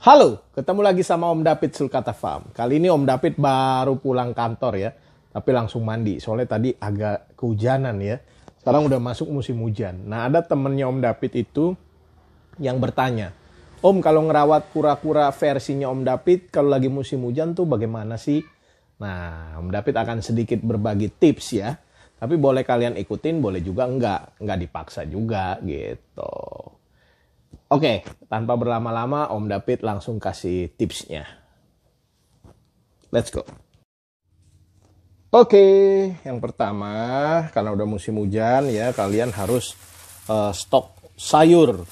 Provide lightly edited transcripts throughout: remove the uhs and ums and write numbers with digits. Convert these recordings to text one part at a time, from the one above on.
Halo, ketemu lagi sama Om David Sulkata Farm. Kali ini Om David baru pulang kantor ya, tapi langsung mandi. Soalnya tadi agak kehujanan ya. Sekarang udah masuk musim hujan. Nah, ada temennya Om David itu yang bertanya, Om, kalau ngerawat kura-kura versinya Om David, kalau lagi musim hujan tuh bagaimana sih? Nah, Om David akan sedikit berbagi tips ya. Tapi boleh kalian ikutin, boleh juga enggak dipaksa juga gitu. Oke, tanpa berlama-lama Om David langsung kasih tipsnya. Let's go. Oke, yang pertama, karena udah musim hujan ya, kalian harus stok sayur.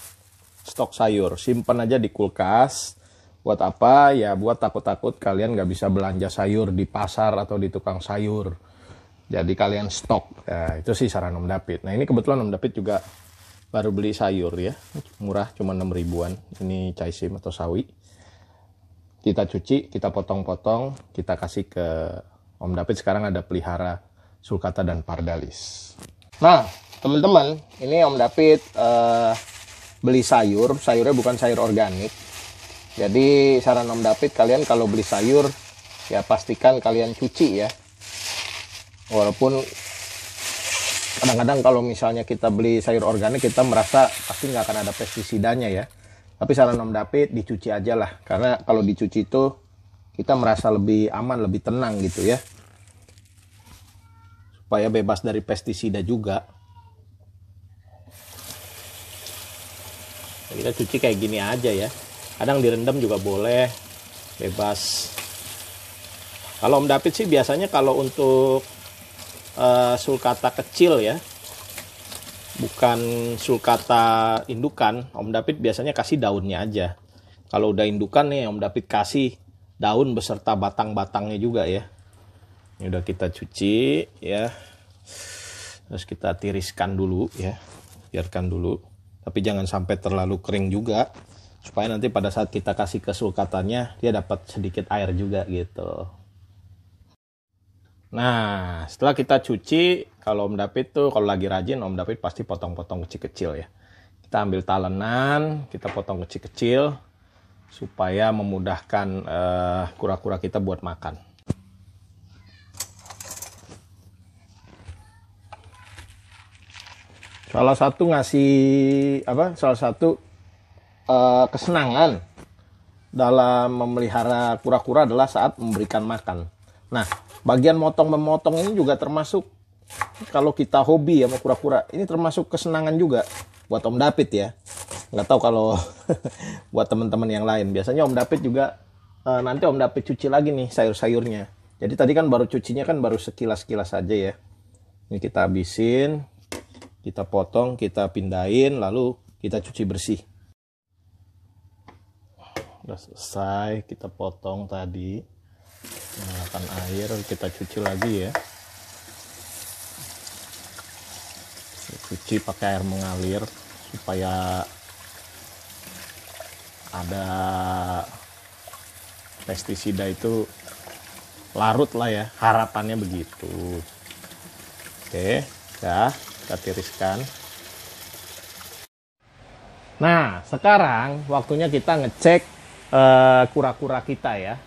Stok sayur, simpan aja di kulkas. Buat apa? Ya buat takut-takut kalian nggak bisa belanja sayur di pasar atau di tukang sayur. Jadi kalian stok. Nah, itu sih saran Om David. Nah, ini kebetulan Om David juga baru beli sayur ya, murah cuma 6 ribuan. Ini caisim atau sawi. Kita cuci, kita potong-potong, kita kasih ke Om David. Sekarang ada pelihara sulcata dan pardalis. Nah, teman-teman, ini Om David beli sayurnya bukan sayur organik. Jadi saran Om David, kalian kalau beli sayur ya pastikan kalian cuci ya. Walaupun kadang-kadang kalau misalnya kita beli sayur organik, kita merasa pasti nggak akan ada pestisidanya ya. Tapi saran Om David, dicuci aja lah. Karena kalau dicuci itu kita merasa lebih aman, lebih tenang gitu ya. Supaya bebas dari pestisida juga. Kita cuci kayak gini aja ya. Kadang direndam juga boleh, bebas. Kalau Om David sih biasanya kalau untuk sulcata kecil ya, bukan sulcata indukan, Om David biasanya kasih daunnya aja. Kalau udah indukan nih, Om David kasih daun beserta batang-batangnya juga ya. Ini udah kita cuci ya, terus kita tiriskan dulu ya, biarkan dulu. Tapi jangan sampai terlalu kering juga, supaya nanti pada saat kita kasih ke sulcatanya dia dapat sedikit air juga gitu. Nah, setelah kita cuci, kalau Om David tuh kalau lagi rajin, Om David pasti potong-potong kecil-kecil ya. Kita ambil talenan, kita potong kecil-kecil supaya memudahkan kura-kura kita buat makan. Salah satu kesenangan dalam memelihara kura-kura adalah saat memberikan makan. Nah, bagian memotong ini juga termasuk, kalau kita hobi ya sama kura-kura, ini termasuk kesenangan juga buat Om David ya. Nggak tahu kalau buat teman-teman yang lain. Biasanya Om David juga nanti Om David cuci lagi nih sayur-sayurnya. Jadi tadi kan baru cucinya kan baru sekilas-kilas aja ya. Ini kita habisin, kita potong, kita pindahin, lalu kita cuci bersih. Udah selesai, kita potong tadi. Menggunakan air, kita cuci lagi ya. Cuci pakai air mengalir supaya ada pestisida itu larut lah ya, harapannya begitu. Oke, ya, kita tiriskan. Nah, sekarang waktunya kita ngecek kura-kura kita ya.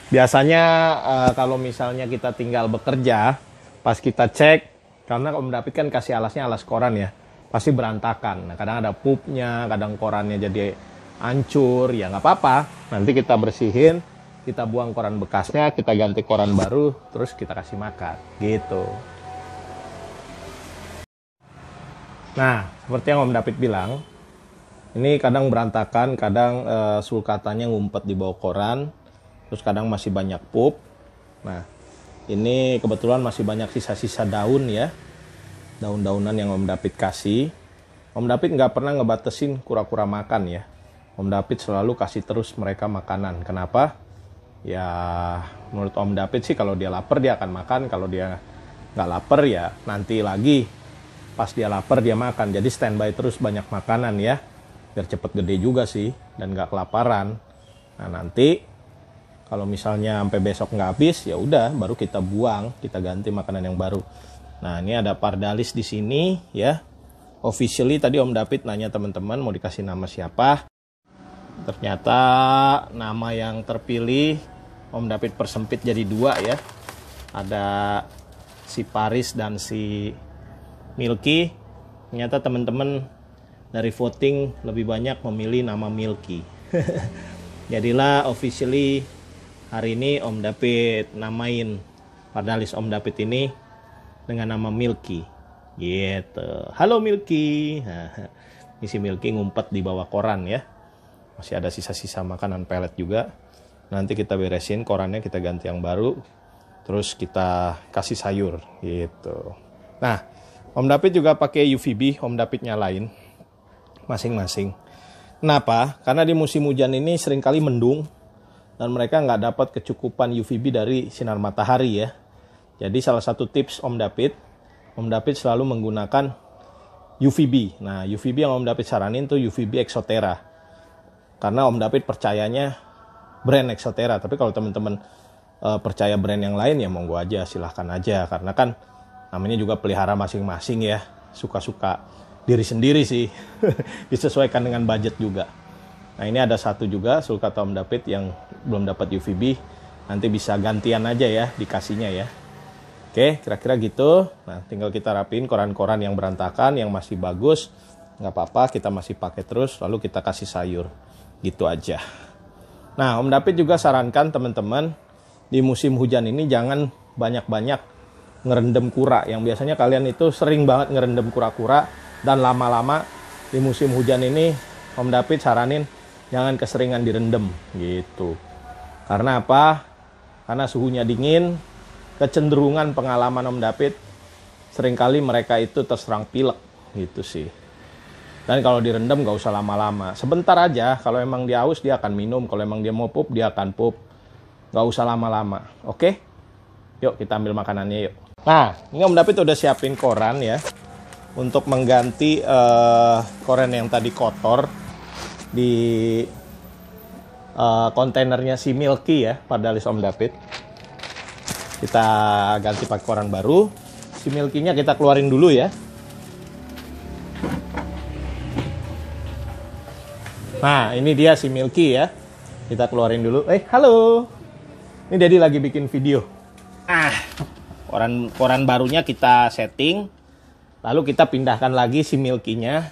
Biasanya kalau misalnya kita tinggal bekerja, pas kita cek, karena Om David kan kasih alasnya alas koran ya, pasti berantakan. Nah, kadang ada pupnya, kadang korannya jadi hancur, ya nggak apa-apa. Nanti kita bersihin, kita buang koran bekasnya, kita ganti koran baru, terus kita kasih makan, gitu. Nah, seperti yang Om David bilang, ini kadang berantakan, kadang sulcatanya ngumpet di bawah koran, terus kadang masih banyak pup. Nah, ini kebetulan masih banyak sisa-sisa daun ya. Daun-daunan yang Om David kasih. Om David nggak pernah ngebatesin kura-kura makan ya. Om David selalu kasih terus mereka makanan. Kenapa? Ya, menurut Om David sih kalau dia lapar dia akan makan. Kalau dia nggak lapar ya nanti lagi. Pas dia lapar dia makan. Jadi standby terus banyak makanan ya. Biar cepet gede juga sih. Dan nggak kelaparan. Nah, nanti kalau misalnya sampai besok nggak habis, ya udah baru kita buang, kita ganti makanan yang baru. Nah, ini ada pardalis di sini ya. Officially tadi Om David nanya teman-teman mau dikasih nama siapa. Ternyata nama yang terpilih Om David persempit jadi 2 ya. Ada si Paris dan si Milky. Ternyata teman-teman dari voting lebih banyak memilih nama Milky. Jadilah officially hari ini Om David namain Pardalis Om David ini dengan nama Milky. Gitu. Halo Milky. Ini si Milky ngumpet di bawah koran ya. Masih ada sisa-sisa makanan pelet juga. Nanti kita beresin korannya, kita ganti yang baru. Terus kita kasih sayur gitu. Nah, Om David juga pakai UVB, Om David nyalain masing-masing. Kenapa? Karena di musim hujan ini seringkali mendung dan mereka nggak dapat kecukupan UVB dari sinar matahari ya. Jadi salah satu tips Om David selalu menggunakan UVB. Nah, UVB yang Om David saranin tuh UVB Exotera. Karena Om David percayanya brand Exotera. Tapi kalau teman-teman percaya brand yang lain ya monggo aja, silahkan aja. Karena kan namanya juga pelihara masing-masing ya. Suka-suka diri sendiri sih. Disesuaikan dengan budget juga. Nah ini ada satu juga sulcata Om David yang belum dapat UVB. Nanti bisa gantian aja ya dikasihnya ya. Oke, kira-kira gitu. Nah tinggal kita rapiin koran-koran yang berantakan, yang masih bagus. Nggak apa-apa, kita masih pakai terus. Lalu kita kasih sayur. Gitu aja. Nah, Om David juga sarankan teman-teman di musim hujan ini jangan banyak-banyak ngerendam kura. Yang biasanya kalian itu sering banget ngerendam kura-kura dan lama-lama di musim hujan ini Om David saranin jangan keseringan direndam gitu. Karena apa? Karena suhunya dingin, kecenderungan pengalaman Om David seringkali mereka itu terserang pilek gitu sih. Dan kalau direndam gak usah lama-lama. Sebentar aja, kalau emang dia haus dia akan minum. Kalau emang dia mau pup, dia akan pup. Gak usah lama-lama. Oke? Yuk kita ambil makanannya yuk. Nah, ini Om David udah siapin koran ya. Untuk mengganti koran yang tadi kotor. Di kontainernya si Milky ya. Pardalis Om David. Kita ganti pakai koran baru. Si Milky-nya kita keluarin dulu ya. Nah, ini dia si Milky ya. Kita keluarin dulu. Halo. Ini Daddy lagi bikin video. Koran barunya kita setting. Lalu kita pindahkan lagi si Milky-nya.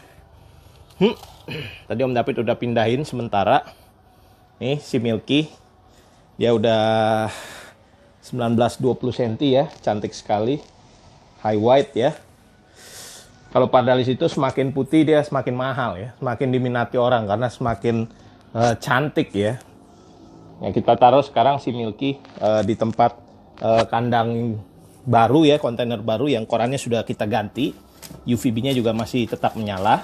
Tadi Om David udah pindahin sementara. Nih si Milky. Dia udah 19-20 cm ya. Cantik sekali. High white ya. Kalau Pardalis itu semakin putih dia semakin mahal ya, semakin diminati orang karena semakin cantik ya. Ya kita taruh sekarang si Milky di tempat kandang baru ya, kontainer baru yang korannya sudah kita ganti. UVB-nya juga masih tetap menyala.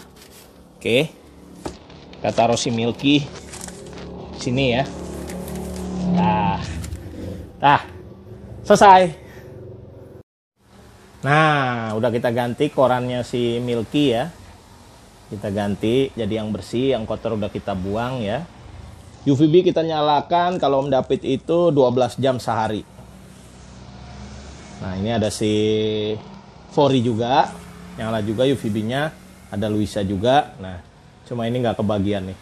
Oke, kita taruh si Milky sini ya. Nah, selesai. Nah, udah kita ganti korannya si Milky ya. Kita ganti jadi yang bersih, yang kotor udah kita buang ya. UVB kita nyalakan kalau Om David itu 12 jam sehari. Nah, ini ada si Fori juga. Nyala juga UVB-nya. Ada Luisa juga. Nah, cuma ini nggak kebagian nih.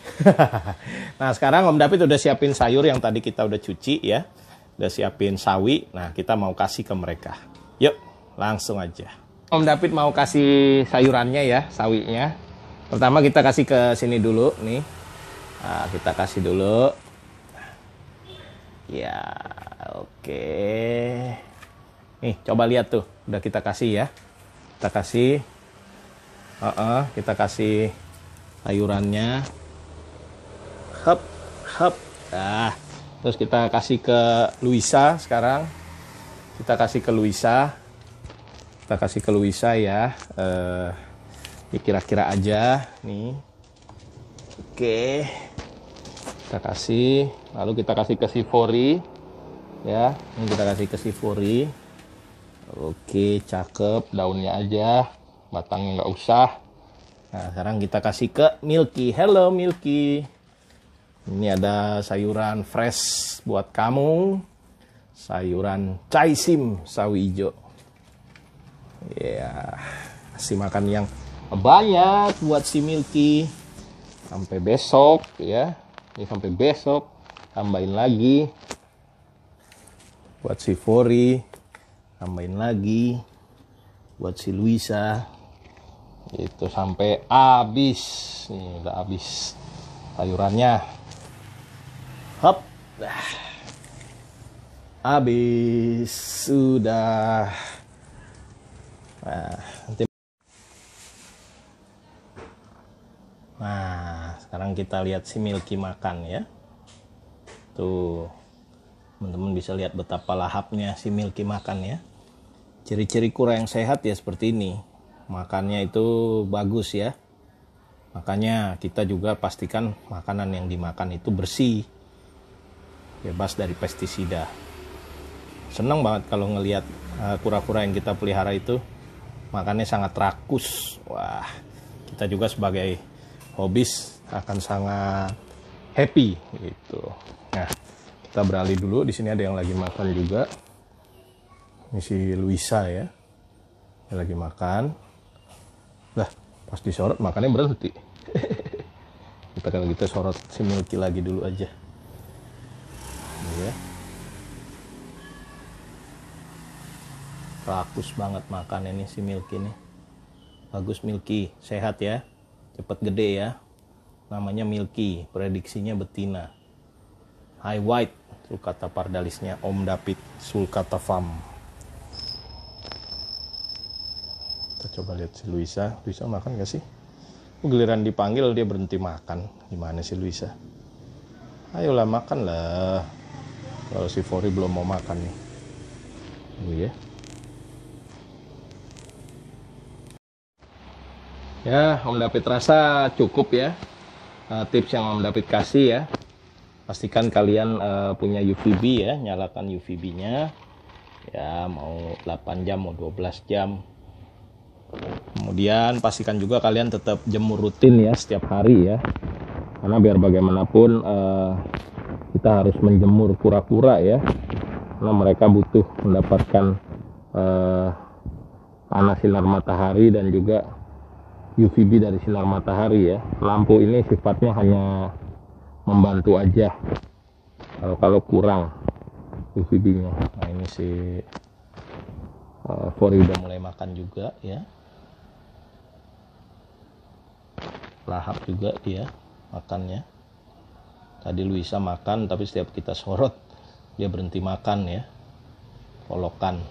Nah, sekarang Om David udah siapin sayur yang tadi kita udah cuci ya. Udah siapin sawi. Nah, kita mau kasih ke mereka. Yuk. Langsung aja. Om David mau kasih sayurannya ya, sawinya. Pertama kita kasih ke sini dulu nih. Nah, kita kasih dulu. Ya, oke. Nih, coba lihat tuh. Udah kita kasih ya. Kita kasih. Kita kasih sayurannya. Hap. Nah, terus kita kasih ke Luisa sekarang. Kita kasih ke Luisa. Kita kasih ke Luisa ya. Ini kira-kira aja nih. Oke. Kita kasih. Lalu kita kasih ke si Fori. Ya. Ini kita kasih ke si Fori. Oke, cakep. Daunnya aja. Batangnya nggak usah. Nah, sekarang kita kasih ke Milky. Hello Milky. Ini ada sayuran fresh buat kamu. Sayuran caisim sawi hijau. Ya, kasih makan yang banyak buat si Milky sampai besok ya. Ini sampai besok. Tambahin lagi. Buat si Fori. Tambahin lagi. Buat si Luisa. Itu sampai habis. Nih udah habis sayurannya. Hop. Habis. Sudah. Nah, sekarang kita lihat si Milky makan ya. Tuh, teman-teman bisa lihat betapa lahapnya si Milky makan ya. Ciri-ciri kura yang sehat ya seperti ini. Makannya itu bagus ya. Makanya kita juga pastikan makanan yang dimakan itu bersih. Bebas dari pestisida. Senang banget kalau ngelihat kura-kura yang kita pelihara itu makannya sangat rakus. Wah, kita juga sebagai hobis akan sangat happy gitu. Nah, kita beralih dulu. Di sini ada yang lagi makan juga. Ini si Luisa ya. Dia lagi makan. Lah, pas disorot makannya berhenti. Kita kalau kita sorot si Milky lagi dulu aja. Ini ya. Rakus banget makan ini si Milky nih. Bagus Milky, sehat ya. Cepet gede ya. Namanya Milky, prediksinya betina. High white, sulcata pardalisnya Om David sulcata farm. Kita coba lihat si Luisa. Luisa makan gak sih? Giliran dipanggil dia berhenti makan. Gimana si Luisa? Ayolah makan lah. Kalau si Fori belum mau makan nih. Ini ya. Ya, Om David rasa cukup ya. Tips yang Om David kasih ya. Pastikan kalian punya UVB ya, nyalakan UVB-nya. Ya, mau 8 jam, mau 12 jam. Kemudian pastikan juga kalian tetap jemur rutin ya setiap hari ya. Karena biar bagaimanapun kita harus menjemur kura-kura ya. Karena mereka butuh mendapatkan panas sinar matahari dan juga UVB dari sinar matahari ya. Lampu ini sifatnya hanya membantu aja kalau kurang UVB-nya. Nah ini si Fori udah mulai makan juga ya. Lahap juga dia makannya. Tadi Luisa makan tapi setiap kita sorot dia berhenti makan ya. Kolokan.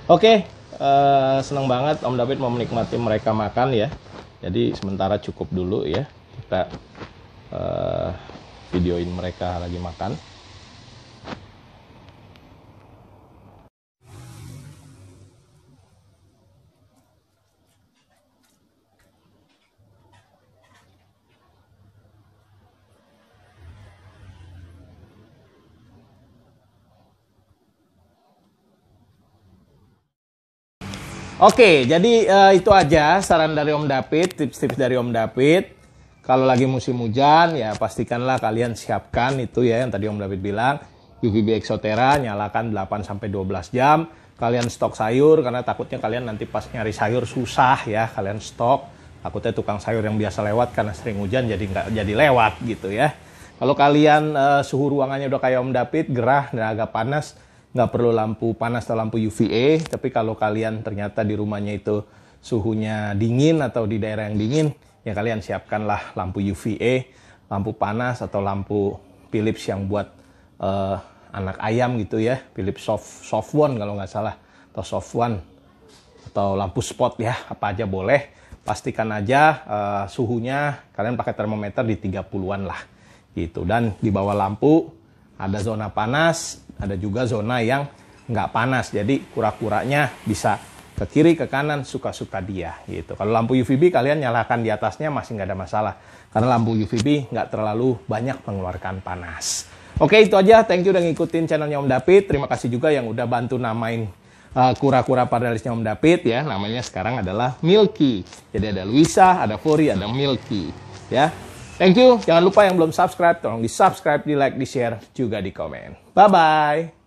Oke. Senang banget Om David mau menikmati mereka makan ya. Jadi sementara cukup dulu ya. Kita videoin mereka lagi makan. Oke, jadi itu aja saran dari Om David, tips-tips dari Om David. Kalau lagi musim hujan, ya pastikanlah kalian siapkan itu ya yang tadi Om David bilang. UVB Exotera, nyalakan 8-12 jam. Kalian stok sayur, karena takutnya kalian nanti pas nyari sayur susah ya. Kalian stok, takutnya tukang sayur yang biasa lewat karena sering hujan jadi nggak jadi lewat gitu ya. Kalau kalian suhu ruangannya udah kayak Om David, gerah dan agak panas, nggak perlu lampu panas atau lampu UVA. Tapi kalau kalian ternyata di rumahnya itu suhunya dingin atau di daerah yang dingin, ya kalian siapkanlah lampu UVA, lampu panas atau lampu Philips yang buat anak ayam gitu ya, Philips soft one kalau nggak salah, atau soft one, atau lampu spot ya, apa aja boleh. Pastikan aja suhunya kalian pakai termometer di 30-an lah gitu. Dan di bawah lampu ada zona panas, ada juga zona yang nggak panas. Jadi kura-kuranya bisa ke kiri, ke kanan, suka-suka dia gitu. Kalau lampu UVB kalian nyalakan di atasnya masih nggak ada masalah. Karena lampu UVB nggak terlalu banyak mengeluarkan panas. Oke, itu aja. Thank you udah ngikutin channelnya Om David. Terima kasih juga yang udah bantu namain kura-kura pardalisnya Om David ya. Namanya sekarang adalah Milky. Jadi ada Luisa, ada Fori, ada Milky ya. Thank you. Jangan lupa yang belum subscribe, tolong di subscribe, di like, di share, juga di komen. Bye-bye.